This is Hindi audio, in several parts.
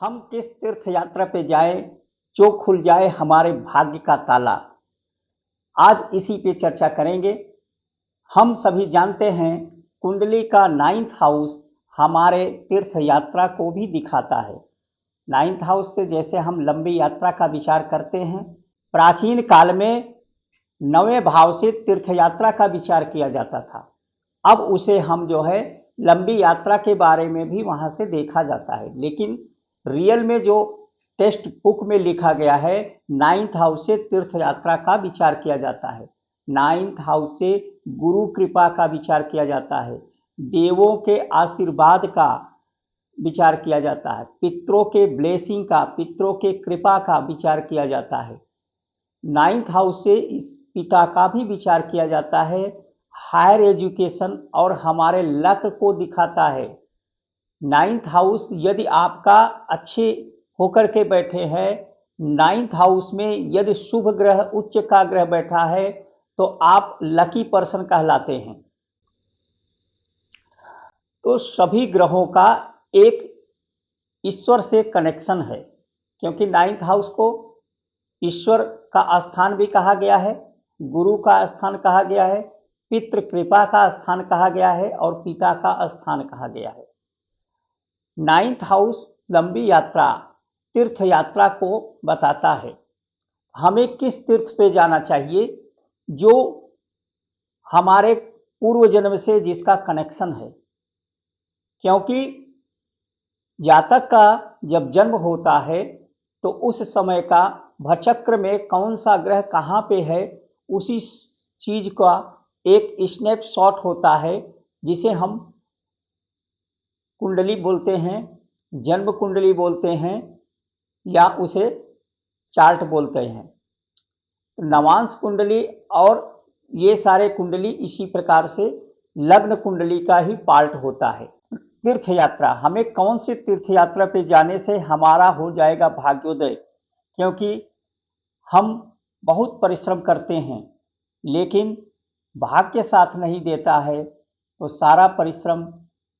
हम किस तीर्थ यात्रा पे जाएं जो खुल जाए हमारे भाग्य का ताला। आज इसी पे चर्चा करेंगे। हम सभी जानते हैं कुंडली का 9th हाउस हमारे तीर्थ यात्रा को भी दिखाता है। 9th हाउस से जैसे हम लंबी यात्रा का विचार करते हैं, प्राचीन काल में 9वें भाव से तीर्थ यात्रा का विचार किया जाता था। अब उसे हम लंबी यात्रा के बारे में भी वहां से देखा जाता है, लेकिन रियल में जो टेक्स्ट बुक में लिखा गया है 9th हाउस से तीर्थ यात्रा का विचार किया जाता है। 9th हाउस से गुरु कृपा का विचार किया जाता है, देवों के आशीर्वाद का विचार किया जाता है, पितरों के ब्लेसिंग का, पितरों के कृपा का विचार किया जाता है। 9th हाउस से इस पिता का भी विचार किया जाता है। हायर एजुकेशन और हमारे लक को दिखाता है। 9th हाउस यदि आपका अच्छे होकर के बैठे हैं, 9th हाउस में यदि शुभ ग्रह उच्च का ग्रह बैठा है तो आप लकी पर्सन कहलाते हैं। तो सभी ग्रहों का एक ईश्वर से कनेक्शन है, क्योंकि 9th हाउस को ईश्वर का स्थान भी कहा गया है, गुरु का स्थान कहा गया है, पितृ कृपा का स्थान कहा गया है और पिता का स्थान कहा गया है। 9th हाउस लंबी यात्रा, तीर्थ यात्रा को बताता है। हमें किस तीर्थ पे जाना चाहिए जो हमारे पूर्व जन्म से जिसका कनेक्शन है, क्योंकि जातक का जब जन्म होता है तो उस समय का भचक्र में कौन सा ग्रह कहाँ पे है, उसी चीज का एक स्नैपशॉट होता है, जिसे हम कुंडली बोलते हैं, जन्म कुंडली बोलते हैं या उसे चार्ट बोलते हैं। तो नवांश कुंडली और ये सारे कुंडली इसी प्रकार से लग्न कुंडली का ही पार्ट होता है। तीर्थ यात्रा, हमें कौन सी तीर्थ यात्रा पे जाने से हमारा हो जाएगा भाग्योदय, क्योंकि हम बहुत परिश्रम करते हैं लेकिन भाग्य साथ नहीं देता है तो सारा परिश्रम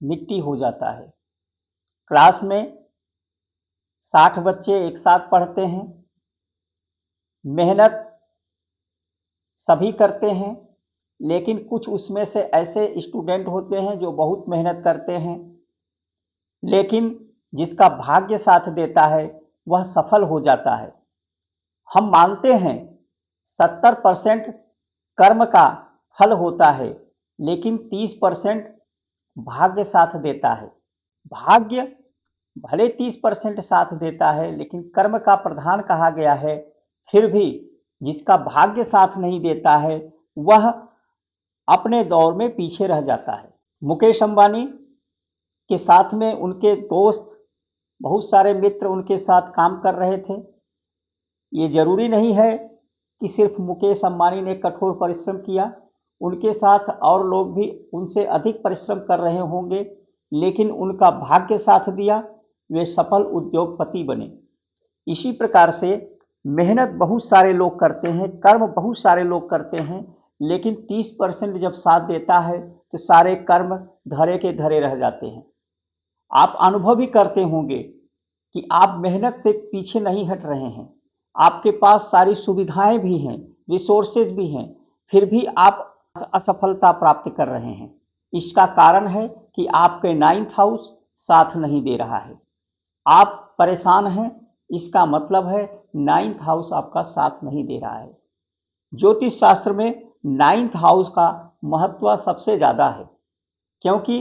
मिट्टी हो जाता है। क्लास में 60 बच्चे एक साथ पढ़ते हैं, मेहनत सभी करते हैं, लेकिन कुछ उसमें से ऐसे स्टूडेंट होते हैं जो बहुत मेहनत करते हैं, लेकिन जिसका भाग्य साथ देता है वह सफल हो जाता है। हम मानते हैं 70% कर्म का फल होता है, लेकिन 30% भाग्य साथ देता है। भाग्य भले 30% साथ देता है, लेकिन कर्म का प्रधान कहा गया है, फिर भी जिसका भाग्य साथ नहीं देता है वह अपने दौर में पीछे रह जाता है। मुकेश अंबानी के साथ में उनके दोस्त, बहुत सारे मित्र उनके साथ काम कर रहे थे। ये जरूरी नहीं है कि सिर्फ मुकेश अंबानी ने कठोर परिश्रम किया, उनके साथ और लोग भी उनसे अधिक परिश्रम कर रहे होंगे, लेकिन उनका भाग्य साथ दिया, वे सफल उद्योगपति बने। इसी प्रकार से मेहनत बहुत सारे लोग करते हैं, कर्म बहुत सारे लोग करते हैं, लेकिन 30% जब साथ देता है तो सारे कर्म धरे के धरे रह जाते हैं। आप अनुभव भी करते होंगे कि आप मेहनत से पीछे नहीं हट रहे हैं, आपके पास सारी सुविधाएं भी हैं, रिसोर्सेज भी हैं, फिर भी आप असफलता प्राप्त कर रहे हैं। इसका कारण है कि आपके 9th हाउस साथ नहीं दे रहा है। आप परेशान हैं, इसका मतलब है 9th हाउस आपका साथ नहीं दे रहा है। ज्योतिष शास्त्र में 9th हाउस का महत्व सबसे ज्यादा है, क्योंकि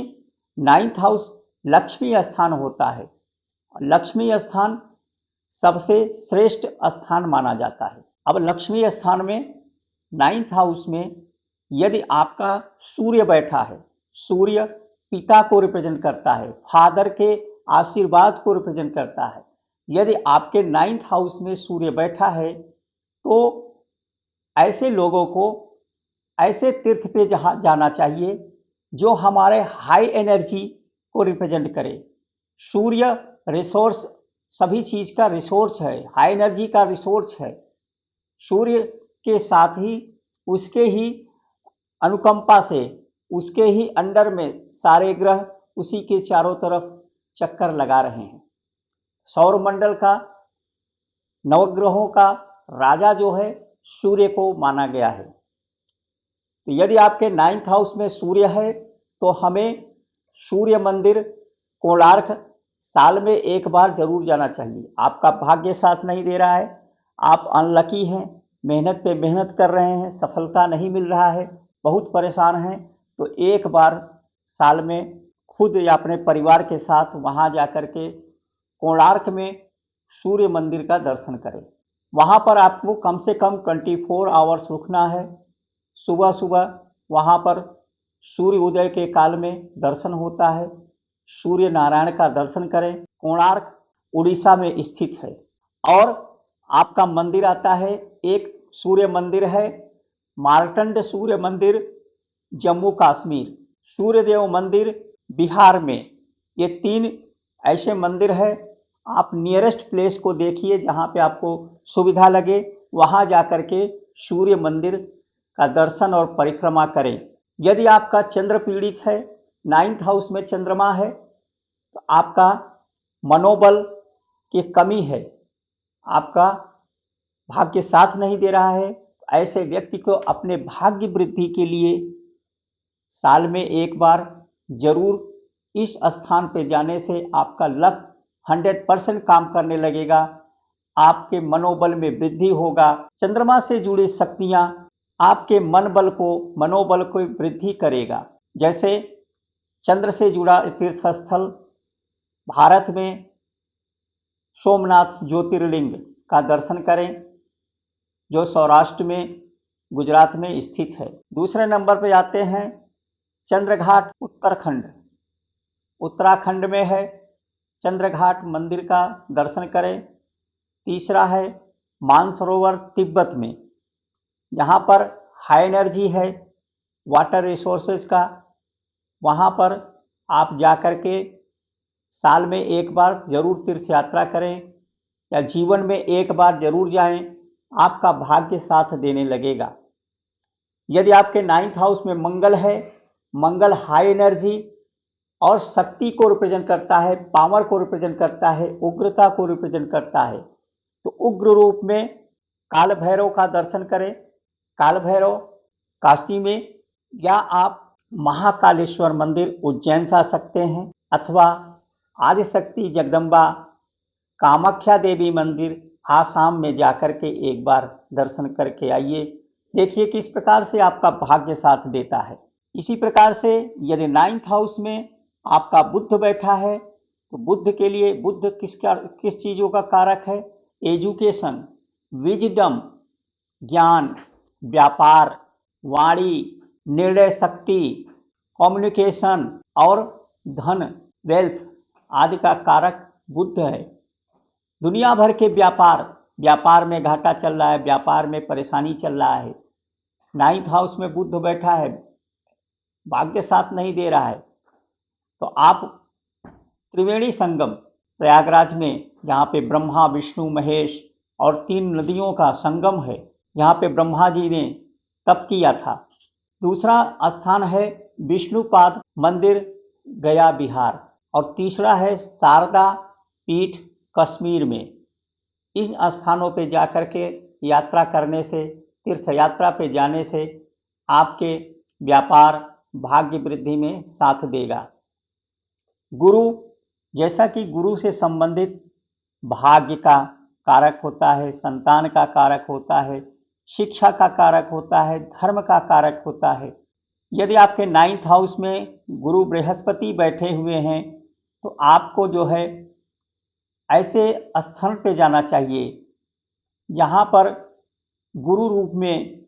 9th हाउस लक्ष्मी स्थान होता है। लक्ष्मी स्थान सबसे श्रेष्ठ स्थान माना जाता है। अब लक्ष्मी स्थान में 9th हाउस में यदि आपका सूर्य बैठा है, सूर्य पिता को रिप्रेजेंट करता है, फादर के आशीर्वाद को रिप्रेजेंट करता है। यदि आपके 9th हाउस में सूर्य बैठा है तो ऐसे लोगों को ऐसे तीर्थ पे जहाँ जाना चाहिए जो हमारे हाई एनर्जी को रिप्रेजेंट करे। सूर्य रिसोर्स, सभी चीज का रिसोर्स है, हाई एनर्जी का रिसोर्स है। सूर्य के साथ ही उसके ही अनुकंपा से, उसके ही अंडर में सारे ग्रह उसी के चारों तरफ चक्कर लगा रहे हैं। सौरमंडल का, नवग्रहों का राजा जो है सूर्य को माना गया है। तो यदि आपके 9th हाउस में सूर्य है तो हमें सूर्य मंदिर कोणार्क साल में एक बार जरूर जाना चाहिए। आपका भाग्य साथ नहीं दे रहा है, आप अनलकी हैं, मेहनत पे मेहनत कर रहे हैं, सफलता नहीं मिल रहा है, बहुत परेशान हैं, तो एक बार साल में खुद या अपने परिवार के साथ वहां जाकर के कोणार्क में सूर्य मंदिर का दर्शन करें। वहां पर आपको कम से कम 24 आवर्स रुकना है। सुबह सुबह वहां पर सूर्य उदय के काल में दर्शन होता है। सूर्य नारायण का दर्शन करें। कोणार्क उड़ीसा में स्थित है। और आपका मंदिर आता है, एक सूर्य मंदिर है मार्तंड सूर्य मंदिर जम्मू कश्मीर, सूर्यदेव मंदिर बिहार में। ये 3 ऐसे मंदिर है। आप नियरेस्ट प्लेस को देखिए जहाँ पे आपको सुविधा लगे, वहाँ जाकर के सूर्य मंदिर का दर्शन और परिक्रमा करें। यदि आपका चंद्र पीड़ित है, 9th हाउस में चंद्रमा है, तो आपका मनोबल की कमी है, आपका भाग्य साथ नहीं दे रहा है, तो ऐसे व्यक्ति को अपने भाग्य वृद्धि के लिए साल में एक बार जरूर इस स्थान पे जाने से आपका लक 100% काम करने लगेगा, आपके मनोबल में वृद्धि होगा। चंद्रमा से जुड़ी शक्तियां आपके मनोबल को वृद्धि करेगा। जैसे चंद्र से जुड़ा तीर्थ स्थल भारत में सोमनाथ ज्योतिर्लिंग का दर्शन करें, जो सौराष्ट्र में गुजरात में स्थित है। दूसरे नंबर पे आते हैं चंद्रघाट उत्तराखंड, उत्तराखंड में है, चंद्रघाट मंदिर का दर्शन करें। तीसरा है मानसरोवर तिब्बत में, जहाँ पर हाई एनर्जी है वाटर रिसोर्सेज का, वहाँ पर आप जाकर के साल में एक बार जरूर तीर्थ यात्रा करें या जीवन में एक बार जरूर जाएं, आपका भाग्य साथ देने लगेगा। यदि आपके 9th हाउस में मंगल है, मंगल हाई एनर्जी और शक्ति को रिप्रेजेंट करता है, पावर को रिप्रेजेंट करता है, उग्रता को रिप्रेजेंट करता है, तो उग्र रूप में काल भैरव का दर्शन करें। काल भैरव काशी में, या आप महाकालेश्वर मंदिर उज्जैन से आ सकते हैं, अथवा आदिशक्ति जगदम्बा कामाख्या देवी मंदिर आसाम में जाकर के एक बार दर्शन करके आइए। देखिए किस प्रकार से आपका भाग्य साथ देता है। इसी प्रकार से यदि 9th हाउस में आपका बुध बैठा है, तो बुध के लिए, बुध किस चीज़ों का कारक है? एजुकेशन, विजडम, ज्ञान, व्यापार, वाणी, निर्णय शक्ति, कम्युनिकेशन और धन, वेल्थ आदि का कारक बुध है। दुनिया भर के व्यापार में घाटा चल रहा है, व्यापार में परेशानी चल रहा है, 9th हाउस में बुध बैठा है, भाग्य साथ नहीं दे रहा है, तो आप त्रिवेणी संगम प्रयागराज में, जहाँ पे ब्रह्मा विष्णु महेश और 3 नदियों का संगम है, जहाँ पे ब्रह्मा जी ने तप किया था। दूसरा स्थान है विष्णुपाद मंदिर गया बिहार, और तीसरा है शारदा पीठ कश्मीर में। इन स्थानों पे जाकर के यात्रा करने से, तीर्थ यात्रा पे जाने से आपके व्यापार भाग्य वृद्धि में साथ देगा। गुरु, जैसा कि गुरु से संबंधित भाग्य का कारक होता है, संतान का कारक होता है, शिक्षा का कारक होता है, धर्म का कारक होता है। यदि आपके 9th हाउस में गुरु बृहस्पति बैठे हुए हैं, तो आपको जो है ऐसे स्थल पे जाना चाहिए जहाँ पर गुरु रूप में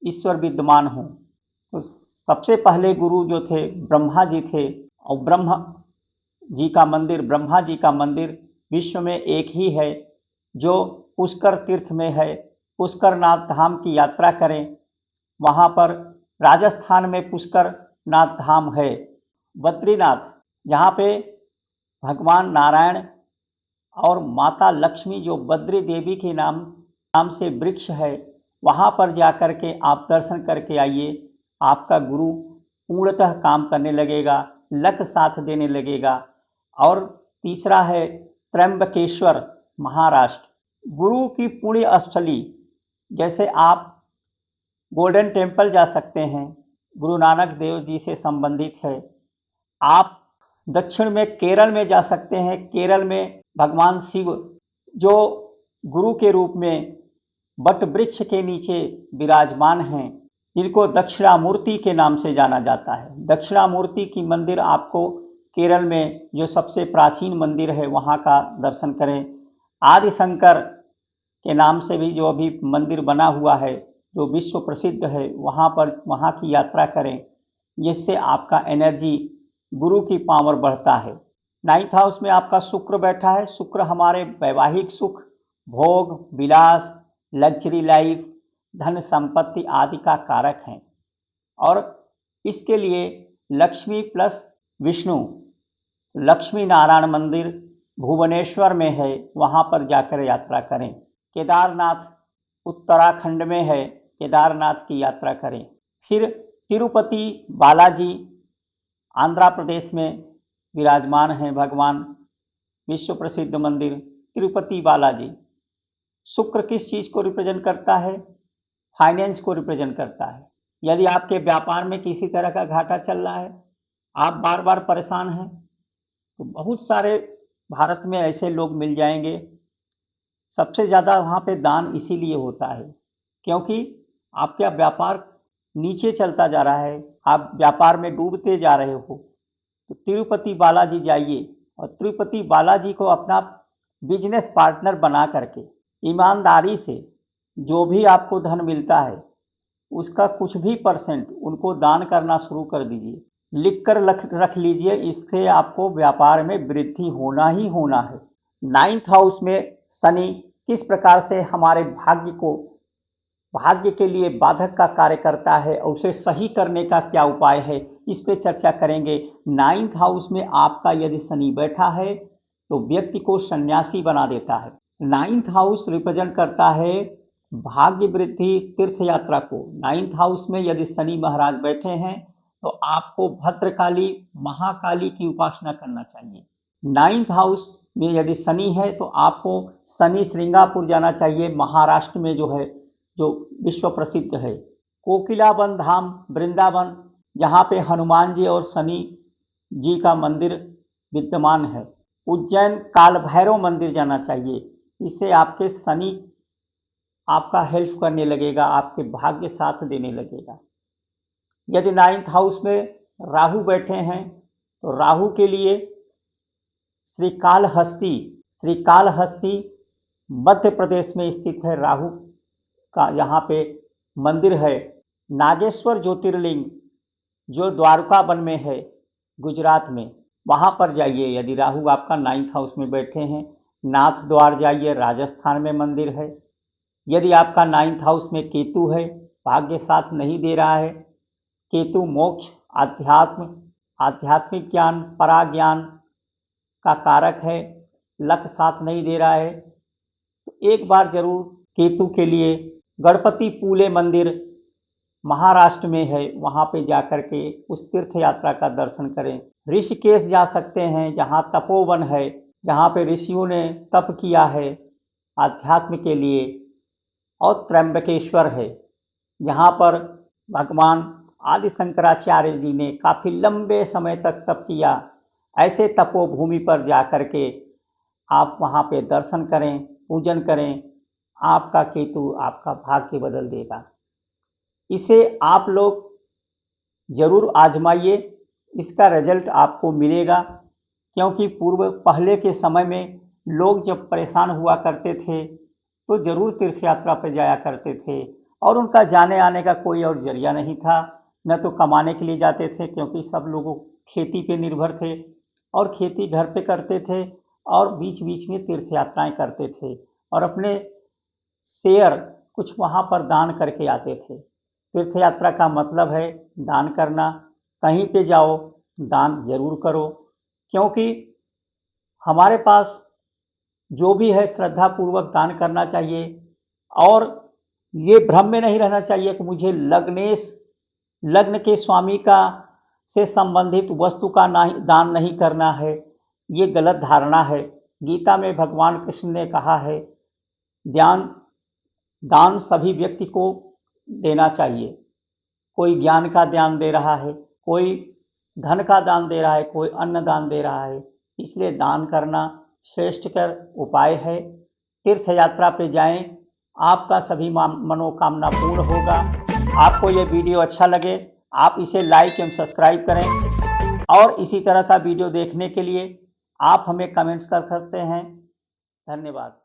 ईश्वर विद्यमान हो। तो सबसे पहले गुरु जो थे ब्रह्मा जी थे, और ब्रह्मा जी का मंदिर विश्व में एक ही है जो पुष्कर तीर्थ में है। पुष्करनाथ धाम की यात्रा करें, वहाँ पर राजस्थान में पुष्करनाथ धाम है। बद्रीनाथ, जहाँ पे भगवान नारायण और माता लक्ष्मी जो बद्री देवी के नाम से वृक्ष है, वहाँ पर जाकर के आप दर्शन करके आइए, आपका गुरु पूर्णतः काम करने लगेगा, लक साथ देने लगेगा। और तीसरा है त्र्यंबकेश्वर महाराष्ट्र, गुरु की पुण्य स्थली, जैसे आप गोल्डन टेम्पल जा सकते हैं, गुरु नानक देव जी से संबंधित है। आप दक्षिण में केरल में जा सकते हैं, केरल में भगवान शिव जो गुरु के रूप में बट वृक्ष के नीचे विराजमान हैं, जिनको दक्षिणामूर्ति के नाम से जाना जाता है। दक्षिणामूर्ति की मंदिर आपको केरल में जो सबसे प्राचीन मंदिर है वहाँ का दर्शन करें। आदि शंकर के नाम से भी जो अभी मंदिर बना हुआ है जो विश्व प्रसिद्ध है, वहाँ की यात्रा करें, जिससे आपका एनर्जी गुरु की पावर बढ़ता है। 9th हाउस में आपका शुक्र बैठा है। शुक्र हमारे वैवाहिक सुख, भोग विलास, लग्जरी लाइफ, धन संपत्ति आदि का कारक है, और इसके लिए लक्ष्मी प्लस विष्णु, लक्ष्मी नारायण मंदिर भुवनेश्वर में है, वहाँ पर जाकर यात्रा करें। केदारनाथ उत्तराखंड में है, केदारनाथ की यात्रा करें। फिर तिरुपति बालाजी आंध्र प्रदेश में विराजमान हैं भगवान, विश्व प्रसिद्ध मंदिर तिरुपति बालाजी। शुक्र किस चीज को रिप्रेजेंट करता है? फाइनेंस को रिप्रेजेंट करता है। यदि आपके व्यापार में किसी तरह का घाटा चल रहा है, आप बार बार परेशान हैं, तो बहुत सारे भारत में ऐसे लोग मिल जाएंगे। सबसे ज़्यादा वहाँ पे दान इसीलिए होता है क्योंकि आपका व्यापार नीचे चलता जा रहा है, आप व्यापार में डूबते जा रहे हो। तो तिरुपति बालाजी जाइए और तिरुपति बालाजी को अपना बिजनेस पार्टनर बना करके ईमानदारी से जो भी आपको धन मिलता है उसका कुछ भी परसेंट उनको दान करना शुरू कर दीजिए, लिख कर रख लीजिए। इससे आपको व्यापार में वृद्धि होना ही होना है। 9th हाउस में शनि किस प्रकार से हमारे भाग्य के लिए बाधक का कार्य करता है और उसे सही करने का क्या उपाय है, इस पे चर्चा करेंगे। 9th हाउस में आपका यदि शनि बैठा है तो व्यक्ति को सन्यासी बना देता है। 9th हाउस रिप्रेजेंट करता है भाग्य वृद्धि, तीर्थ यात्रा को। 9th हाउस में यदि शनि महाराज बैठे हैं तो आपको भद्रकाली महाकाली की उपासना करना चाहिए। 9th हाउस में यदि शनि है तो आपको शनि श्रृंगापुर जाना चाहिए, महाराष्ट्र में जो है, जो विश्व प्रसिद्ध है। कोकिलाबन धाम वृंदावन, जहाँ पे हनुमान जी और शनि जी का मंदिर विद्यमान है। उज्जैन काल भैरव मंदिर जाना चाहिए, इससे आपके शनि आपका हेल्प करने लगेगा, आपके भाग्य साथ देने लगेगा। यदि 9th हाउस में राहु बैठे हैं तो राहु के लिए श्रीकालहस्ती मध्य प्रदेश में स्थित है। राहु का यहाँ पे मंदिर है। नागेश्वर ज्योतिर्लिंग जो द्वारका वन में है गुजरात में, वहाँ पर जाइए यदि राहु आपका 9th हाउस में बैठे हैं। नाथ द्वार जाइए, राजस्थान में मंदिर है। यदि आपका 9th हाउस में केतु है, भाग्य साथ नहीं दे रहा है, केतु मोक्ष, आध्यात्मिक ज्ञान, पराज्ञान का कारक है, लक साथ नहीं दे रहा है, तो एक बार जरूर केतु के लिए गणपति पूले मंदिर महाराष्ट्र में है, वहाँ पे जाकर के उस तीर्थ यात्रा का दर्शन करें। ऋषिकेश जा सकते हैं, जहाँ तपोवन है, जहाँ पे ऋषियों ने तप किया है आध्यात्म के लिए। और त्र्यंबकेश्वर है, जहाँ पर भगवान आदि शंकराचार्य जी ने काफ़ी लंबे समय तक तप किया। ऐसे तपोभूमि पर जाकर के आप वहाँ पे दर्शन करें, पूजन करें, आपका केतु आपका भाग्य बदल देगा। इसे आप लोग जरूर आजमाइए, इसका रिजल्ट आपको मिलेगा। क्योंकि पहले के समय में लोग जब परेशान हुआ करते थे तो जरूर तीर्थ यात्रा पर जाया करते थे, और उनका जाने आने का कोई और जरिया नहीं था। न तो कमाने के लिए जाते थे, क्योंकि सब लोग खेती पे निर्भर थे और खेती घर पे करते थे, और बीच बीच में तीर्थ यात्राएं करते थे और अपने शेयर कुछ वहाँ पर दान करके आते थे। तीर्थ यात्रा का मतलब है दान करना। कहीं पे जाओ दान जरूर करो, क्योंकि हमारे पास जो भी है श्रद्धा पूर्वक दान करना चाहिए। और ये भ्रम में नहीं रहना चाहिए कि मुझे लग्न के स्वामी का से संबंधित वस्तु का दान नहीं करना है, ये गलत धारणा है। गीता में भगवान कृष्ण ने कहा है, दान सभी व्यक्ति को देना चाहिए। कोई ज्ञान का दान दे रहा है, कोई धन का दान दे रहा है, कोई अन्न दान दे रहा है। इसलिए दान करना श्रेष्ठकर उपाय है। तीर्थ यात्रा पे जाएं, आपका सभी मनोकामना पूर्ण होगा। आपको ये वीडियो अच्छा लगे, आप इसे लाइक एवं सब्सक्राइब करें और इसी तरह का वीडियो देखने के लिए आप हमें कमेंट्स कर सकते हैं। धन्यवाद।